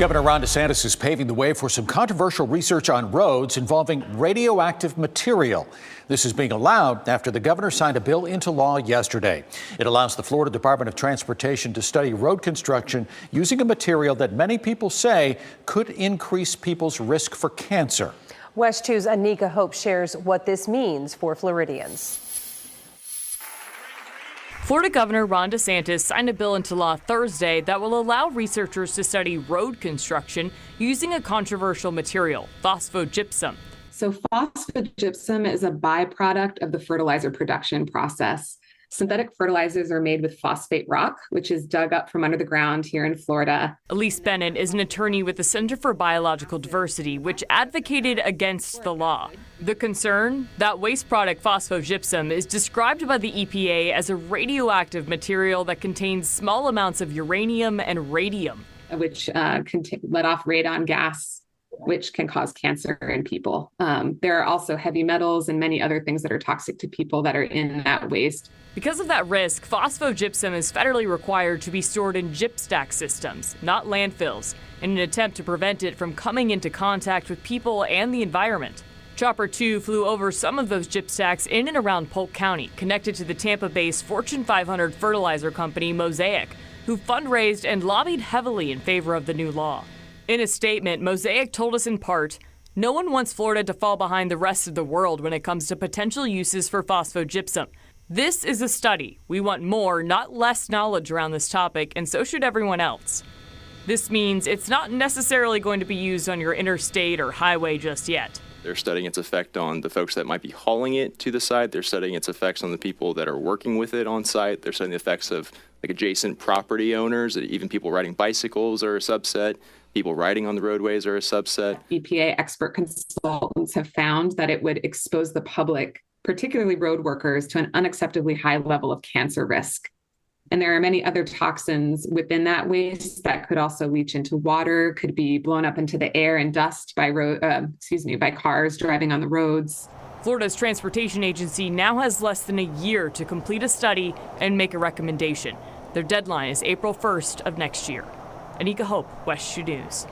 Governor Ron DeSantis is paving the way for some controversial research on roads involving radioactive material. This is being allowed after the governor signed a bill into law yesterday. It allows the Florida Department of Transportation to study road construction using a material that many people say could increase people's risk for cancer. WESH 2's Anika Hope shares what this means for Floridians. Florida Governor Ron DeSantis signed a bill into law Thursday that will allow researchers to study road construction using a controversial material, phosphogypsum. So phosphogypsum is a byproduct of the fertilizer production process. Synthetic fertilizers are made with phosphate rock, which is dug up from under the ground here in Florida. Elise Bennett is an attorney with the Center for Biological Diversity, which advocated against the law. The concern? That waste product phosphogypsum is described by the EPA as a radioactive material that contains small amounts of uranium and radium, which let off radon gas, which can cause cancer in people. There are also heavy metals and many other things that are toxic to people that are in that waste. Because of that risk, phosphogypsum is federally required to be stored in gypstack systems, not landfills, in an attempt to prevent it from coming into contact with people and the environment. Chopper 2 flew over some of those gypstacks in and around Polk County, connected to the Tampa-based Fortune 500 fertilizer company Mosaic, who fundraised and lobbied heavily in favor of the new law. In a statement, Mosaic told us in part, "No one wants Florida to fall behind the rest of the world when it comes to potential uses for phosphogypsum. This is a study. We want more, not less knowledge around this topic, and so should everyone else." This means it's not necessarily going to be used on your interstate or highway just yet. They're studying its effect on the folks that might be hauling it to the site. They're studying its effects on the people that are working with it on site. They're studying the effects of adjacent property owners, even people riding bicycles are a subset. People riding on the roadways are a subset. EPA expert consultants have found that it would expose the public, particularly road workers, to an unacceptably high level of cancer risk. And there are many other toxins within that waste that could also leach into water, could be blown up into the air and dust by cars driving on the roads. Florida's transportation agency now has less than a year to complete a study and make a recommendation. Their deadline is April 1st of next year. Anika Hope, WESH 2 News.